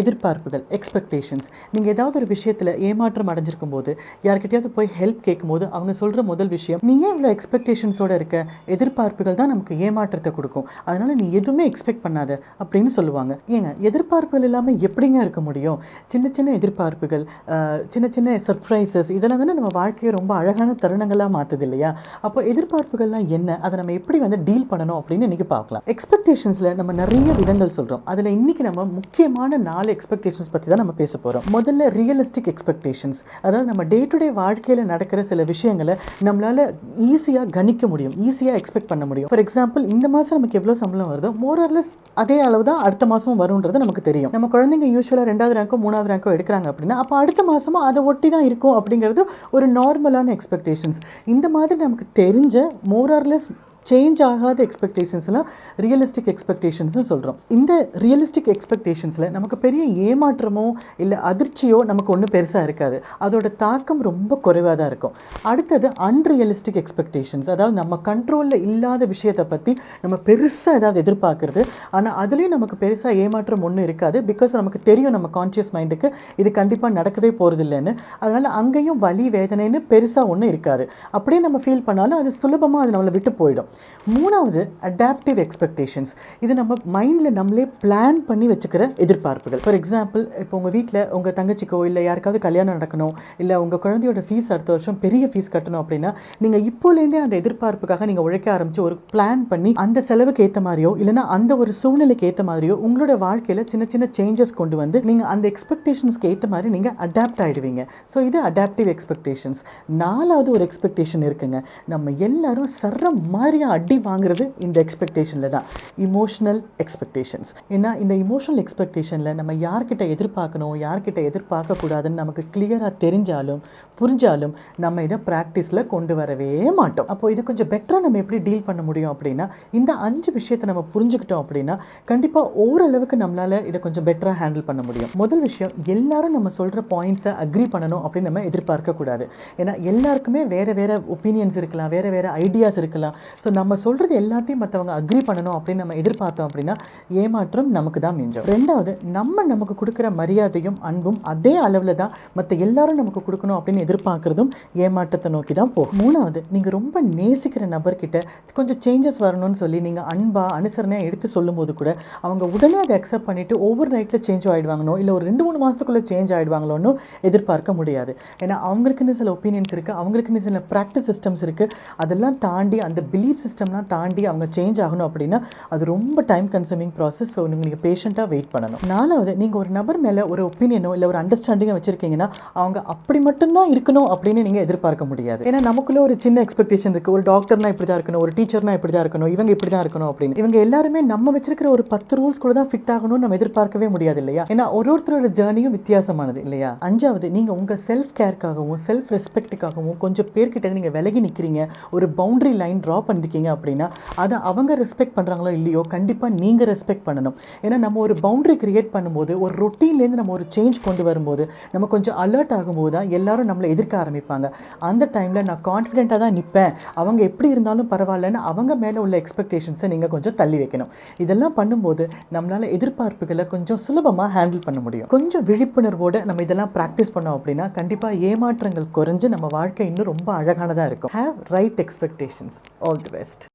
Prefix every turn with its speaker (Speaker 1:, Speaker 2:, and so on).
Speaker 1: எதிர்பார்ப்புகள், எக்ஸ்பெக்டேஷன்ஸ். நீங்கள் ஏதாவது ஒரு விஷயத்தில் ஏமாற்றம் அடைஞ்சிருக்கும் போது, யார்கிட்டயாவது போய் ஹெல்ப் கேட்கும்போது அவங்க சொல்கிற முதல் விஷயம், நீ ஏன் இவ்வளோ எக்ஸ்பெக்டேஷன்ஸோடு இருக்க, எதிர்பார்ப்புகள் தான் நமக்கு ஏமாற்றத்தை கொடுக்கும், அதனால் நீ எதுவுமே எக்ஸ்பெக்ட் பண்ணாத அப்படின்னு சொல்லுவாங்க. ஏங்க, எதிர்பார்ப்புகள் இல்லாமல் எப்படிங்க இருக்க முடியும்? சின்ன சின்ன எதிர்பார்ப்புகள், சின்ன சின்ன சர்ப்ரைசஸ், இதெல்லாம் தானே நம்ம வாழ்க்கையை ரொம்ப அழகான தருணங்களாக மாற்றுது இல்லையா? அப்போ எதிர்பார்ப்புகள்லாம் என்ன, அதை நம்ம எப்படி டீல் பண்ணணும் அப்படின்னு இன்றைக்கி பார்க்கலாம். எக்ஸ்பெக்டேஷன்ஸில் நம்ம நிறைய விதங்கள் சொல்கிறோம். அதில் இன்றைக்கி நம்ம முக்கியமான 4 எக்ஸ்பெக்டேஷன்ஸ் பற்றி தான் நம்ம பேச போகிறோம். முதல்ல ரியலிஸ்டிக் எக்ஸ்பெக்டேஷன்ஸ், அதாவது நம்ம டே டு டே வாழ்க்கையில் நடக்கிற சில விஷயங்களை நம்மளால் ஈஸியாக கணிக்க முடியும், ஈஸியாக எக்ஸ்பெக்ட் பண்ண முடியும். ஃபார் எக்ஸாம்பிள், இந்த மாதம் நமக்கு எவ்வளோ சம்பளம் வருதோ மோரர்லெஸ் அதே அளவு தான் அடுத்த மாதம் வரும்ன்றது நமக்கு தெரியும். நம்ம குழந்தைங்க யூஸ்வலாக 2வது ரேங்கோ 3வது ரேங்கோ எடுக்கிறாங்க அப்படின்னா அப்போ அடுத்த மாதமும் அதை ஒட்டி தான் இருக்கும் அப்படிங்கிறது ஒரு நார்மலான எக்ஸ்பெக்டேஷன்ஸ். இந்த மாதிரி நமக்கு தெரிஞ்ச மோரர்லெஸ் சேஞ்ச் ஆகாத எக்ஸ்பெக்டேஷன்ஸ்லாம் ரியலிஸ்டிக் எக்ஸ்பெக்டேஷன்ஸ்னு சொல்கிறோம். இந்த ரியலிஸ்டிக் எக்ஸ்பெக்டேஷன்ஸில் நமக்கு பெரிய ஏமாற்றமோ இல்லை அதிர்ச்சியோ நமக்கு ஒன்றும் பெருசாக இருக்காது. அதோட தாக்கம் ரொம்ப குறைவாக தான் இருக்கும். அடுத்தது அன்ரியலிஸ்டிக் எக்ஸ்பெக்டேஷன்ஸ், அதாவது நம்ம கண்ட்ரோலில் இல்லாத விஷயத்தை பற்றி நம்ம பெருசாக ஏதாவது எதிர்பார்க்குறது, ஆனால் அதுலேயும் நமக்கு பெருசாக ஏமாற்றம் ஒன்றும் இருக்காது. பிகாஸ் நமக்கு தெரியும் நம்ம கான்ஷியஸ் மைண்டுக்கு இது கண்டிப்பாக நடக்கவே போகிறது இல்லைன்னு. அதனால் அங்கேயும் வலி வேதனைன்னு பெருசாக ஒன்றும் இருக்காது. அப்படியே நம்ம ஃபீல் பண்ணாலும் அது சுலபமாக அது நம்மளை விட்டு போயிடும். 3வது அடாப்டிவ் எக்ஸ்பெக்டேஷன்ஸ். இது நம்ம மைண்டில் நம்மளே பிளான் பண்ணி வச்சுக்கிற எதிர்பார்ப்புகள். ஃபார் எக்ஸாம்பிள், இப்போ உங்கள் வீட்டில் உங்கள் தங்கச்சிக்கோ இல்லை யாருக்காவது கல்யாணம் நடக்கணும், இல்லை உங்கள் குழந்தையோட ஃபீஸ் அடுத்த வருஷம் பெரிய ஃபீஸ் கட்டணும் அப்படின்னா நீங்கள் இப்போலேருந்தே அந்த எதிர்பார்ப்புக்காக நீங்கள் உழைக்க ஆரம்பித்து ஒரு பிளான் பண்ணி அந்த செலவுக்கு ஏற்ற மாதிரியோ இல்லைனா அந்த ஒரு சூழ்நிலைக்கு ஏற்ற மாதிரியோ உங்களோட வாழ்க்கையில் சின்ன சின்ன சேஞ்சஸ் கொண்டு வந்து நீங்கள் அந்த எக்ஸ்பெக்டேஷன்ஸ்க்கு ஏற்ற மாதிரி நீங்கள் அடாப்ட் ஆகிடுவீங்க. ஸோ இது அடாப்டிவ் எக்ஸ்பெக்டேஷன்ஸ். 4வது ஒரு எக்ஸ்பெக்டேஷன் இருக்குங்க. நம்ம எல்லாரும் சர்ற மாதிரி அடி வாங்குறது இந்த எக்ஸ்பெக்டேஷனில் தான், இமோஷனல் எக்ஸ்பெக்டேஷன்ஸ். ஏன்னா இந்த இமோஷனல் எக்ஸ்பெக்டேஷனில் நம்ம யார்கிட்ட எதிர்பார்க்கணும் யார்கிட்ட எதிர்பார்க்கக்கூடாதுன்னு நமக்கு கிளியராக தெரிஞ்சாலும் புரிஞ்சாலும் நம்ம இதை ப்ராக்டிஸில் கொண்டு வரவே மாட்டோம். அப்போ இது கொஞ்சம் பெட்டராக நம்ம எப்படி டீல் பண்ண முடியும் அப்படின்னா, இந்த 5 விஷயத்தை நம்ம புரிஞ்சுக்கிட்டோம் அப்படின்னா கண்டிப்பாக ஓரளவுக்கு நம்மளால் இதை கொஞ்சம் பெட்டராக ஹேண்டில் பண்ண முடியும். முதல் விஷயம், எல்லாரும் நம்ம சொல்கிற பாயிண்ட்ஸை அக்ரி பண்ணணும் அப்படின்னு நம்ம எதிர்பார்க்கக்கூடாது. ஏன்னா எல்லாருக்குமே வேறு வேறு ஒப்பீனியன்ஸ் இருக்கலாம், வேறு வேறு ஐடியாஸ் இருக்கலாம். ஸோ நம்ம சொல்கிறது எல்லாத்தையும் மற்றவங்க அக்ரி பண்ணணும் அப்படின்னு நம்ம எதிர்பார்த்தோம் அப்படின்னா ஏமாற்றம் நமக்கு தான் மிஞ்சும். 2வது, நமக்கு கொடுக்குற மரியாதையும் அன்பும் அதே அளவில் தான் மற்ற எல்லாரும் நமக்கு கொடுக்கணும் அப்படின்னு எதிர்பார்க்குறதும் ஏமாற்றத்தை நோக்கி தான் போகும். 3வது, நீங்கள் ரொம்ப நேசிக்கிற நபர்கிட்ட கொஞ்சம் சேஞ்சஸ் வரணும்னு சொல்லி நீங்கள் அன்பாக அனுசரணையாக எடுத்து சொல்லும்போது கூட அவங்க உடனே அதை அக்செப்ட் பண்ணிவிட்டு ஓவர் நைட்டில் சேஞ்ச் ஆகிடுவாங்கனோ இல்லை ஒரு 2-3 மாதத்துக்குள்ளே சேஞ்ச் ஆகிடுவாங்களோன்னு எதிர்பார்க்க முடியாது. ஏன்னா அவங்களுக்குன்னு சில ஒப்பீனியன்ஸ் இருக்குது, அவங்களுக்குன்னு சில ப்ராக்டிஸ் சிஸ்டம்ஸ் இருக்குது. அதெல்லாம் தாண்டி அந்த பிலீஃப் சிஸ்டம்லாம் தாண்டி அவங்க சேஞ்ச் ஆகணும் அப்படின்னா அது ரொம்ப டைம் கன்சூமிங் ப்ராசஸ். ஸோ நீங்கள் பேஷண்ட்டாக வெயிட் பண்ணணும். 4வது, நீங்கள் ஒரு நபர் மேலே ஒரு ஒப்பீனியனோ இல்லை ஒரு அண்டர்ஸ்டாண்டிங்கோ வச்சுருக்கீங்கன்னா அவங்க அப்படி மட்டும்தான் இருக்கணும் அப்படின்னு நீங்கள் எதிர்பார்க்க முடியாது. ஏன்னா நமக்குள்ளே ஒரு சின்ன எக்ஸ்பெக்டேஷன் இருக்குது. ஒரு டாக்டர்னா இப்படி தான் இருக்கணும், ஒரு டீச்சர்னா இப்படி தான் இருக்கணும், இவங்க இப்படி தான் இருக்கணும் அப்படின்னு. இவங்க எல்லாருமே நம்ம வச்சிருக்கிற ஒரு 10 ரூல்ஸ் கூட தான் ஃபிட் ஆகணும்னு நம்ம எதிர்பார்க்கவே முடியாது இல்லையா? ஏன்னா ஒருத்தரோட ஜேர்னியும் வித்தியாசமானது இல்லையா? 5வது, நீங்கள் உங்கள் செல்ஃப் கேருக்காகவும் செல்ஃப் ரெஸ்பெக்ட்டுக்காகவும் கொஞ்சம் பேர்கிட்ட நீங்கள் விலகி நிற்கிறீங்க, ஒரு பவுண்டரி லைன் ட்ரா பண்ணிருக்கீங்க அப்படின்னா அதை அவங்க ரெஸ்பெக்ட் பண்ணுறாங்களோ இல்லையோ கண்டிப்பாக நீங்கள் ரெஸ்பெக்ட் பண்ணணும். ஏன்னா நம்ம ஒரு பவுண்டரி கிரியேட் பண்ணும்போது, ஒரு ரொட்டீன்லேருந்து நம்ம ஒரு சேஞ்ச் கொண்டு வரும்போது, நம்ம கொஞ்சம் அலர்ட் ஆகும்போது தான் எல்லாரும் நம்மளை எதிர்க்க ஆரம்பிப்பாங்க. அந்த டைமில் நான் கான்ஃபிடென்ட்டாக தான் நிற்பேன், அவங்க எப்படி இருந்தாலும் பரவாயில்லன்னு அவங்க மேலே உள்ள எக்ஸ்பெக்டேஷன்ஸை நீங்கள் கொஞ்சம் தள்ளி வைக்கணும். இதெல்லாம் பண்ணும்போது நம்மளால் எதிர்பார்ப்புகளை கொஞ்சம் சுலபமாக ஹேண்டில் பண்ண முடியும். கொஞ்சம் விழிப்புணர்வோடு நம்ம இதெல்லாம் ப்ராக்டிஸ் பண்ணோம் அப்படின்னா கண்டிப்பாக ஏமாற்றங்கள் குறைஞ்சு நம்ம வாழ்க்கை இன்னும் ரொம்ப அழகானதாக இருக்கும். Have right expectations. All the best.